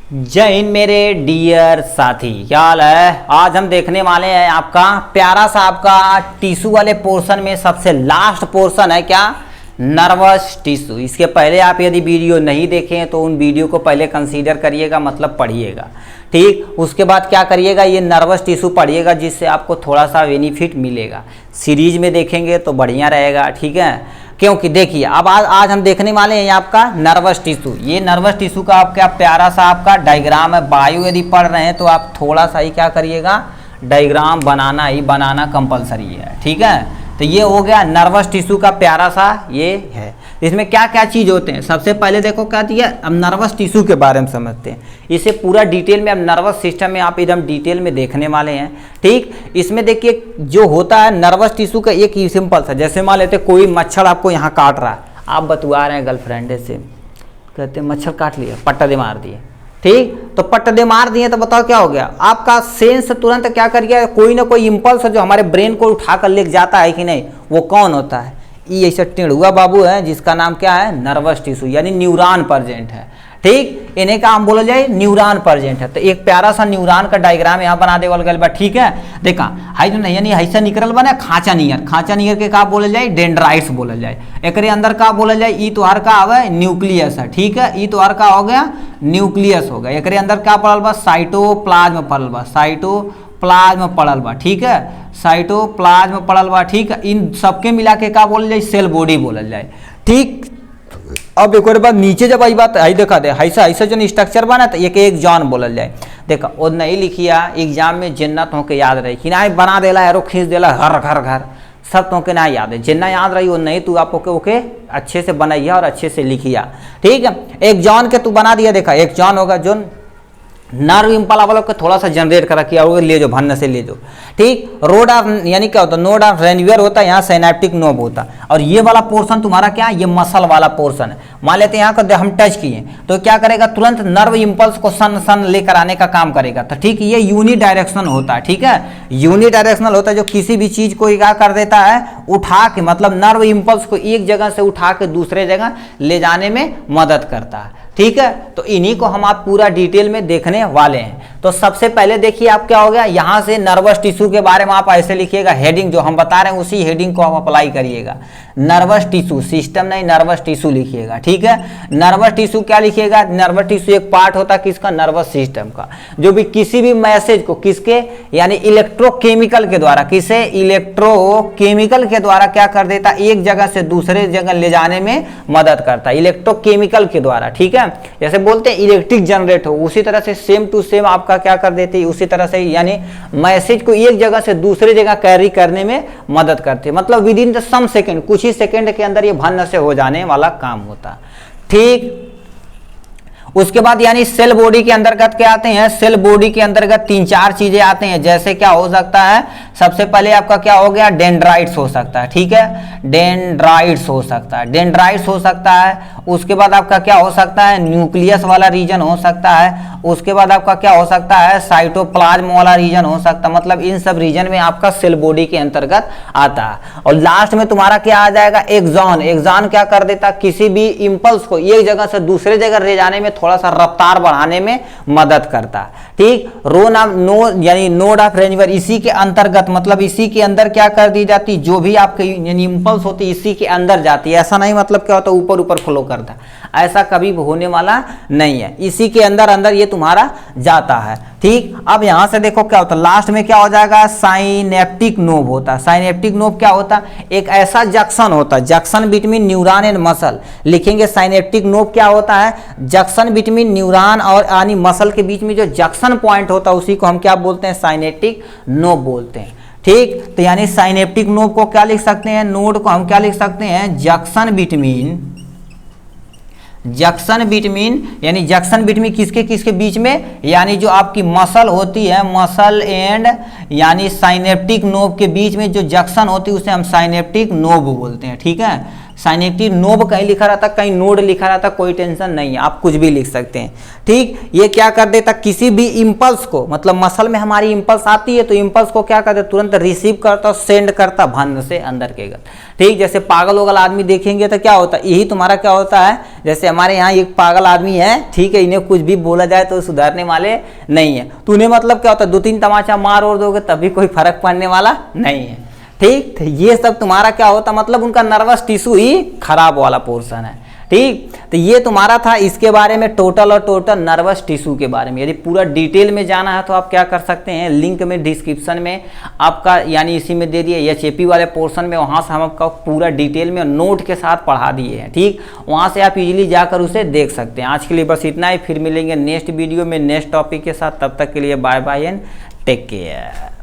जय हिंद मेरे डियर साथी, क्या हाल है। आज हम देखने वाले हैं आपका प्यारा सा आपका टिश्यू वाले पोर्शन में सबसे लास्ट पोर्शन है क्या, नर्वस टिश्यू। इसके पहले आप यदि वीडियो नहीं देखें तो उन वीडियो को पहले कंसीडर करिएगा, मतलब पढ़िएगा, ठीक। उसके बाद क्या करिएगा, ये नर्वस टिश्यू पढ़िएगा जिससे आपको थोड़ा सा बेनिफिट मिलेगा। सीरीज में देखेंगे तो बढ़िया रहेगा, ठीक है। क्योंकि देखिए अब आज हम देखने वाले हैं आपका नर्वस टिश्यू। ये नर्वस टिश्यू का आपका प्यारा सा आपका डायग्राम है। बायो यदि पढ़ रहे हैं तो आप थोड़ा सा ही क्या करिएगा, डायग्राम बनाना कंपलसरी है, ठीक है। तो ये हो गया नर्वस टिश्यू का प्यारा सा ये है। इसमें क्या क्या चीज़ होते हैं, सबसे पहले देखो क्या दिया। अब नर्वस टिश्यू के बारे में समझते हैं, इसे पूरा डिटेल में। अब नर्वस सिस्टम में आप एकदम डिटेल में देखने वाले हैं, ठीक। इसमें देखिए जो होता है नर्वस टिश्यू का एक ही सिंपल सा, जैसे मान लेते कोई मच्छर आपको यहाँ काट रहा है, आप बतवा रहे हैं गर्लफ्रेंड से, कहते हैं मच्छर काट लिया, पट्टा दे मार दिए, ठीक। तो पट्टा दे मार दिए तो बताओ क्या हो गया, आपका सेंस तुरंत क्या कर गया, कोई ना कोई इम्पल्स जो हमारे ब्रेन को उठा कर ले जाता है कि नहीं, वो कौन होता है, ये ऐसा टेढ़ुआ बाबू है जिसका नाम क्या है, नर्वस टिश्यू, यानी न्यूरॉन प्रेजेंट है, ठीक। इन्हें का हम बोला जाए न्यूरॉन प्रेजेंट है। तो एक प्यारा सा न्यूरॉन का डायग्राम यहाँ बना देवल गल बा, ठीक है। देखा हाई जो नहीं यानी ऐसा निकल बना खांचा नियर के का बोले जाए, डेंड्राइट्स बोले जाए। एक अंदर का बोले जाए, ई तोहार का आवे न्यूक्लियस है, ठीक है। ई तोहार का हो गया न्यूक्लियस हो गया। एक अंदर क्या पड़ल बा, साइटोप्लाज्म पड़ल बा, साइटोप्लाज्म पड़ल बा, ठीक है। साइटोप्लाज्म पड़ल बा, ठीक है। इन सबके मिला के का बोले जाए, सेल बॉडी बोले जाए, ठीक। अब एक और बात नीचे जब आई बात आई देखा दे, ऐसा जो स्ट्रक्चर बना तो एक जॉन बोलल जाए। देखा वो नहीं लिखिया एग्जाम में जिन्ना तो के याद रही कि ना बना देला एरो खींच देला घर सब तो के ना याद है, जिन्ना याद रही वो नहीं, तू आप ओके अच्छे से बनाइया और अच्छे से लिखिया, ठीक है। एक जॉन के तू बना दिया, देखा एक जॉन होगा जो नर्व इम्पल्स वालों को थोड़ा सा जनरेट करा किया, ले जो भन्न से ले जो, ठीक। रोड ऑफ यानी क्या होता है, नोड ऑफ रेनवियर होता है, यहाँ सिनैप्टिक नोब होता है। और ये वाला पोर्शन तुम्हारा क्या, ये मसल वाला पोर्शन है। मान लेते हैं यहाँ को हम टच किए तो क्या करेगा, तुरंत नर्व इम्पल्स को सन लेकर आने का काम करेगा। तो ठीक, ये यूनि डायरेक्शनल होता है, ठीक है। यूनि डायरेक्शनल होता है जो किसी भी चीज को क्या कर देता है, उठा के, मतलब नर्व इम्पल्स को एक जगह से उठा के दूसरे जगह ले जाने में मदद करता है, ठीक है। तो इन्हीं को हम आप पूरा डिटेल में देखने वाले हैं। तो सबसे पहले देखिए आप क्या हो गया, यहां से नर्वस टिश्यू के बारे में आप ऐसे लिखिएगा, हेडिंग जो हम बता रहे हैं उसी हेडिंग को आप अप्लाई करिएगा। नर्वस टिश्यू, सिस्टम नहीं नर्वस टिश्यू लिखिएगा, ठीक है। नर्वस टिश्यू क्या लिखिएगा, नर्वस टिश्यू एक पार्ट होता है किसका, नर्वस सिस्टम का, जो भी किसी भी मैसेज को किसके यानी इलेक्ट्रोकेमिकल के द्वारा, किसे इलेक्ट्रोकेमिकल के द्वारा क्या कर देता, एक जगह से दूसरे जगह ले जाने में मदद करता है, इलेक्ट्रोकेमिकल के द्वारा, ठीक है। जैसे बोलते हैं इलेक्ट्रिक जनरेट हो, उसी तरह से सेम टू सेम आपका क्या कर देती है, उसी तरह से यानी मैसेज को एक जगह से दूसरे जगह कैरी करने में मदद करती है। मतलब within the some second, कुछ ही सेकंड के अंदर ये भन्न से हो जाने वाला काम होता, ठीक। उसके बाद यानी सेल बॉडी के अंतर्गत क्या आते हैं, सेल बॉडी के अंतर्गत 3-4 चीजें आते हैं। जैसे क्या हो सकता है, सबसे पहले आपका क्या हो गया, डेंड्राइट्स हो सकता है, ठीक है। डेंड्राइट्स हो सकता है, डेंड्राइट्स हो सकता है। उसके बाद आपका क्या हो सकता है, न्यूक्लियस वाला रीजन हो सकता है। उसके बाद आपका क्या हो सकता है, साइटोप्लाज्म वाला रीजन हो सकता है। मतलब इन सब रीजन में आपका सेल बॉडी के अंतर्गत आता है। और लास्ट में तुम्हारा क्या आ जाएगा, एक्सॉन। एक्सॉन क्या कर देता, किसी भी इम्पल्स को एक जगह से दूसरे जगह ले जाने में थोड़ा सा रफ्तार बढ़ाने में मदद करता है, ठीक। यानी नोड ऑफ रेनवियर इसी के अंतर्गत, मतलब इसी के अंदर क्या कर दी जाती, जो भी आपके यानी इम्पल्स होती इसी के अंदर जाती है। ऐसा नहीं मतलब क्या होता ऊपर ऊपर फ्लो करता, ऐसा कभी होने वाला नहीं है। इसी के अंदर ये तुम्हारा जाता है, ठीक। अब यहां से देखो क्या होता है, लास्ट में क्या हो जाएगा, साइनेप्टिक नोब होता है। साइनेप्टिक नोब क्या होता है, एक ऐसा जंक्शन होता है, junction between neuron and muscle. लिखेंगे साइनेप्टिक नोब क्या होता है, जंक्शन बिटवीन न्यूरॉन और यानी मसल के बीच में जो जंक्शन पॉइंट होता है उसी को हम क्या बोलते हैं, साइनेप्टिक नोब बोलते हैं, ठीक। तो यानी साइनेप्टिक नोब को क्या लिख सकते हैं, नोड को हम क्या लिख सकते हैं, जंक्शन बिटवीन यानी जंक्शन बिटवीन किसके किसके बीच में, यानी जो आपकी मसल होती है, मसल एंड यानी साइनेप्टिक नोब के बीच में जो जंक्शन होती है उसे हम साइनेप्टिक नोब बोलते हैं, ठीक है। साइनेप्टिक नोब कहीं लिखा रहता, कहीं नोड लिखा रहता, कोई टेंशन नहीं है, आप कुछ भी लिख सकते हैं। ठीक, ये क्या कर देता, किसी भी इम्पल्स को, मतलब मसल में हमारी इम्पल्स आती है तो इम्पल्स को क्या करता, तुरंत रिसीव करता और सेंड करता भंद से अंदर के गल। ठीक, जैसे पागल वगल आदमी देखेंगे तो क्या होता है, यही तुम्हारा क्या होता है, जैसे हमारे यहाँ एक पागल आदमी है, ठीक है, इन्हें कुछ भी बोला जाए तो सुधारने वाले नहीं है, तो उन्हें मतलब क्या होता है, 2-3 तमाचा मार और दोगे तभी कोई फर्क पड़ने वाला नहीं है। ठीक, तो ये सब तुम्हारा क्या होता, मतलब उनका नर्वस टिश्यू ही खराब वाला पोर्शन है। ठीक, तो ये तुम्हारा था इसके बारे में टोटल और टोटल नर्वस टिश्यू के बारे में। यदि पूरा डिटेल में जाना है तो आप क्या कर सकते हैं, लिंक में डिस्क्रिप्शन में आपका यानी इसी में दे दिए एचएपी वाले पोर्शन में, वहाँ से हम आपका पूरा डिटेल में नोट के साथ पढ़ा दिए हैं। ठीक, वहाँ से आप इजीली जाकर उसे देख सकते हैं। आज के लिए बस इतना ही, फिर मिलेंगे नेक्स्ट वीडियो में नेक्स्ट टॉपिक के साथ, तब तक के लिए bye bye and take care.